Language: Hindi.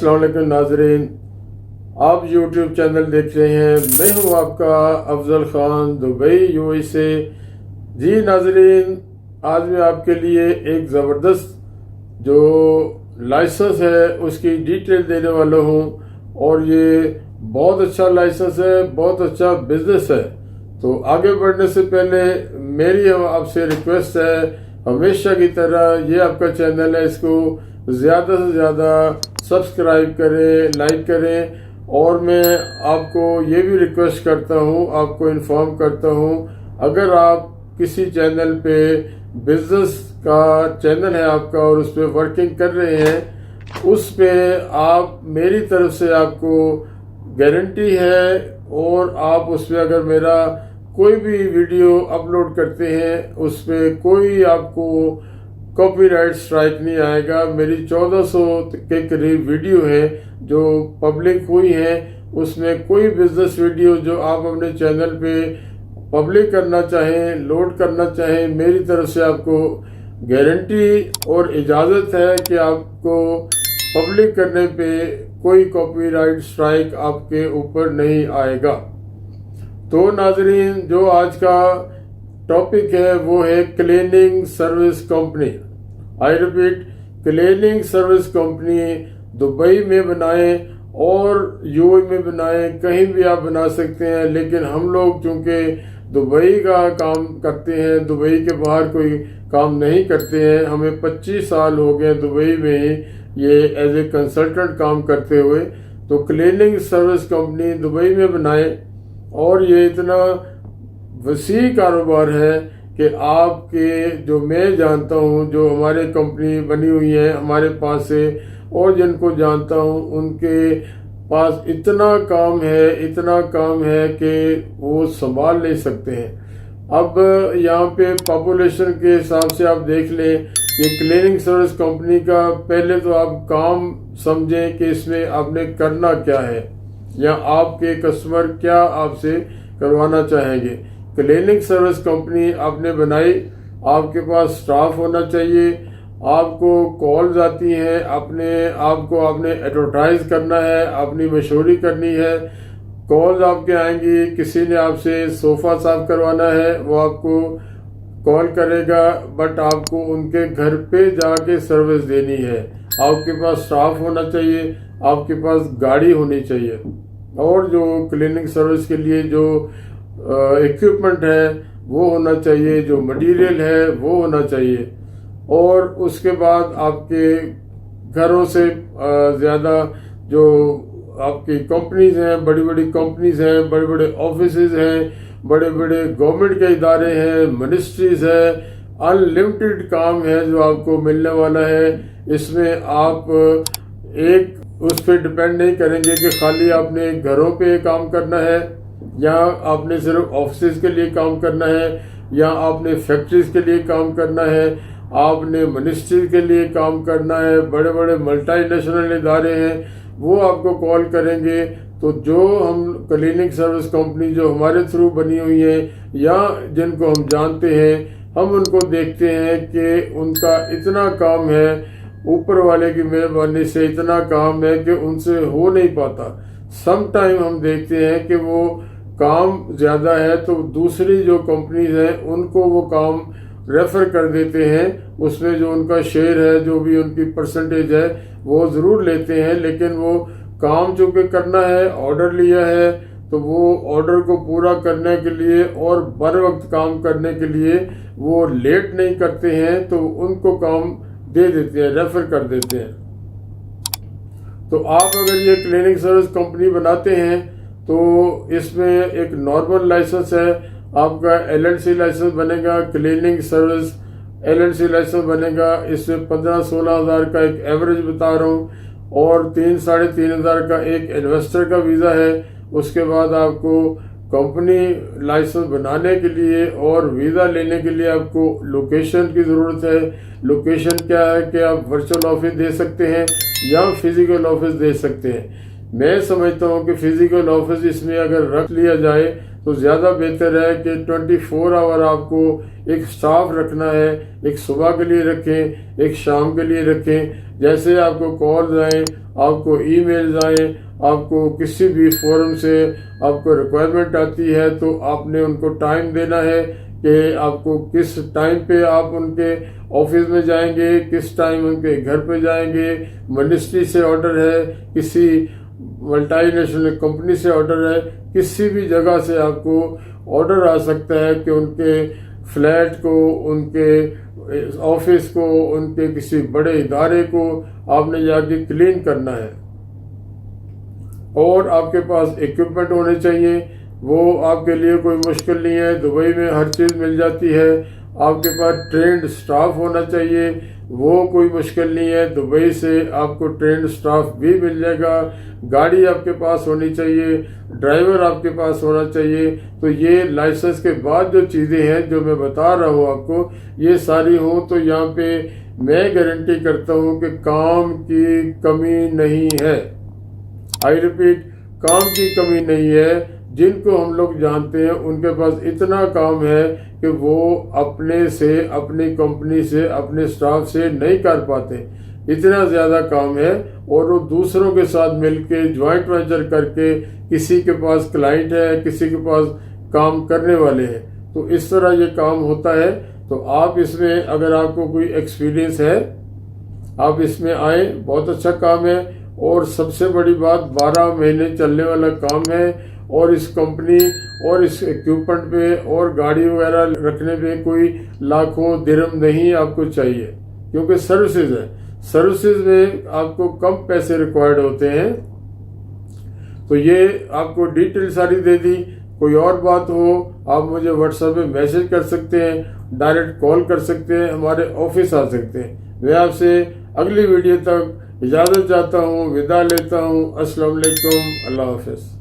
अस्सलाम वालेकुम नाजरीन, आप YouTube चैनल देख रहे हैं। मैं हूं आपका अफजल ख़ान, दुबई यूएई से। जी नाजरीन, आज मैं आपके लिए एक ज़बरदस्त जो लाइसेंस है उसकी डिटेल देने वाला हूं। और ये बहुत अच्छा लाइसेंस है, बहुत अच्छा बिजनेस है। तो आगे बढ़ने से पहले मेरी आपसे रिक्वेस्ट है, हमेशा की तरह ये आपका चैनल है, इसको ज़्यादा से ज़्यादा सब्सक्राइब करें, लाइक करें। और मैं आपको ये भी रिक्वेस्ट करता हूँ, आपको इन्फॉर्म करता हूँ, अगर आप किसी चैनल पे बिजनेस का चैनल है आपका और उस पर वर्किंग कर रहे हैं, उस पे आप मेरी तरफ से आपको गारंटी है। और आप उस पर अगर मेरा कोई भी वीडियो अपलोड करते हैं, उस पर कोई आपको कॉपीराइट स्ट्राइक नहीं आएगा। मेरी 1400 के करीब वीडियो है जो पब्लिक हुई है, उसमें कोई बिजनेस वीडियो जो आप अपने चैनल पे पब्लिक करना चाहें, लोड करना चाहें, मेरी तरफ से आपको गारंटी और इजाज़त है कि आपको पब्लिक करने पे कोई कॉपीराइट स्ट्राइक आपके ऊपर नहीं आएगा। तो नाजरीन, जो आज का टॉपिक है वो है cleaning service company. I repeat, cleaning service company Dubai में बनाएं और यूएई में बनाएं, कहीं भी आप बना सकते हैं। लेकिन हम लोग चूंकि दुबई का काम करते हैं, दुबई के बाहर कोई काम नहीं करते हैं। हमें 25 साल हो गए दुबई में ही ये एज ए कंसल्टेंट काम करते हुए। तो क्लीनिंग सर्विस कंपनी दुबई में बनाएं। और ये इतना वसी कारोबार है कि आपके, जो मैं जानता हूँ, जो हमारे कंपनी बनी हुई है हमारे पास से, और जिनको जानता हूँ उनके पास इतना काम है कि वो संभाल नहीं सकते हैं। अब यहाँ पे पॉपुलेशन के हिसाब से आप देख लें, ये क्लीनिंग सर्विस कंपनी का पहले तो आप काम समझें कि इसमें आपने करना क्या है, या आपके कस्टमर क्या आपसे करवाना चाहेंगे। क्लीनिंग सर्विस कंपनी आपने बनाई, आपके पास स्टाफ होना चाहिए, आपको कॉल्स आती हैं, आपने एडवर्टाइज करना है, अपनी मशहूरी करनी है। कॉल्स आपके आएंगी, किसी ने आपसे सोफ़ा साफ करवाना है, वो आपको कॉल करेगा, बट आपको उनके घर पे जाके सर्विस देनी है। आपके पास स्टाफ होना चाहिए, आपके पास गाड़ी होनी चाहिए, और जो क्लीनिंग सर्विस के लिए जो इक्विपमेंट है वो होना चाहिए, जो मटेरियल है वो होना चाहिए। और उसके बाद आपके घरों से ज़्यादा जो आपकी कंपनीज हैं, बड़ी बड़ी कंपनीज हैं, बड़े बड़े ऑफिसेज हैं, बड़े बड़े गवर्नमेंट के इदारे हैं, मिनिस्ट्रीज है, अनलिमिटेड काम है जो आपको मिलने वाला है। इसमें आप एक उस पर डिपेंड नहीं करेंगे कि खाली आपने घरों पे काम करना है, या आपने सिर्फ ऑफिस के लिए काम करना है, या आपने फैक्ट्रीज के लिए काम करना है, आपने मिनिस्ट्री के लिए काम करना है। बड़े बड़े मल्टीनेशनल इदारे हैं, वो आपको कॉल करेंगे। तो जो हम क्लीनिंग सर्विस कंपनी जो हमारे थ्रू बनी हुई है, या जिनको हम जानते हैं, हम उनको देखते हैं कि उनका इतना काम है, ऊपर वाले की मेहरबानी से इतना काम है कि उनसे हो नहीं पाता। सम टाइम हम देखते हैं कि वो काम ज़्यादा है तो दूसरी जो कंपनीज हैं उनको वो काम रेफर कर देते हैं। उसमें जो उनका शेयर है, जो भी उनकी परसेंटेज है, वो ज़रूर लेते हैं। लेकिन वो काम चूँकि करना है, ऑर्डर लिया है, तो वो ऑर्डर को पूरा करने के लिए और बर वक्त काम करने के लिए वो लेट नहीं करते हैं, तो उनको काम दे देते हैं, रेफर कर देते हैं। तो आप अगर ये क्लीनिंग सर्विस कंपनी बनाते हैं तो इसमें एक नॉर्मल लाइसेंस है, आपका एलएलसी लाइसेंस बनेगा, क्लीनिंग सर्विस एलएलसी लाइसेंस बनेगा। इसमें 15-16 हज़ार का एक एवरेज बता रहा हूँ, और 3-3.5 हज़ार का एक इन्वेस्टर का वीज़ा है। उसके बाद आपको कंपनी लाइसेंस बनाने के लिए और वीज़ा लेने के लिए आपको लोकेशन की ज़रूरत है। लोकेशन क्या है कि आप वर्चुअल ऑफिस दे सकते हैं या फिजिकल ऑफिस दे सकते हैं। मैं समझता हूँ कि फिजिकल ऑफिस इसमें अगर रख लिया जाए तो ज़्यादा बेहतर है कि 24 आवर आपको एक स्टाफ रखना है। एक सुबह के लिए रखें, एक शाम के लिए रखें। जैसे आपको कॉल्स आए, आपको ईमेल्स आए, आपको किसी भी फोरम से आपको रिक्वायरमेंट आती है, तो आपने उनको टाइम देना है कि आपको किस टाइम पे आप उनके ऑफिस में जाएंगे, किस टाइम उनके घर पे जाएंगे। मिनिस्ट्री से ऑर्डर है, किसी मल्टीनेशनल कंपनी से ऑर्डर है, किसी भी जगह से आपको ऑर्डर आ सकता है कि उनके फ्लैट को, उनके ऑफिस को, उनके किसी बड़े इदारे को आपने जाके क्लीन करना है। और आपके पास इक्विपमेंट होने चाहिए, वो आपके लिए कोई मुश्किल नहीं है, दुबई में हर चीज़ मिल जाती है। आपके पास ट्रेंड स्टाफ होना चाहिए, वो कोई मुश्किल नहीं है, दुबई से आपको ट्रेंड स्टाफ भी मिल जाएगा। गाड़ी आपके पास होनी चाहिए, ड्राइवर आपके पास होना चाहिए। तो ये लाइसेंस के बाद जो चीज़ें हैं जो मैं बता रहा हूँ आपको, ये सारी हो तो यहाँ पे मैं गारंटी करता हूँ कि काम की कमी नहीं है। आई रिपीट, काम की कमी नहीं है। जिनको हम लोग जानते हैं उनके पास इतना काम है कि वो अपने से, अपनी कंपनी से, अपने स्टाफ से नहीं कर पाते। इतना ज़्यादा काम है, और वो दूसरों के साथ मिलके ज्वाइंट वेंचर करके, किसी के पास क्लाइंट है, किसी के पास काम करने वाले हैं, तो इस तरह ये काम होता है। तो आप इसमें, अगर आपको कोई एक्सपीरियंस है, आप इसमें आए, बहुत अच्छा काम है। और सबसे बड़ी बात, 12 महीने चलने वाला काम है। और इस कंपनी और इस इक्विपमेंट पे और गाड़ी वगैरह रखने पे कोई लाखों दिरहम नहीं आपको चाहिए, क्योंकि सर्विसेज है। सर्विसेज में आपको कम पैसे रिक्वायर्ड होते हैं। तो ये आपको डिटेल सारी दे दी। कोई और बात हो, आप मुझे व्हाट्सएप पे मैसेज कर सकते हैं, डायरेक्ट कॉल कर सकते हैं, हमारे ऑफिस आ सकते हैं। मैं आपसे अगली वीडियो तक इजाज़त चाहता हूँ, विदा लेता हूँ। अस्सलाम वालेकुम, अल्लाह हाफ़िज़।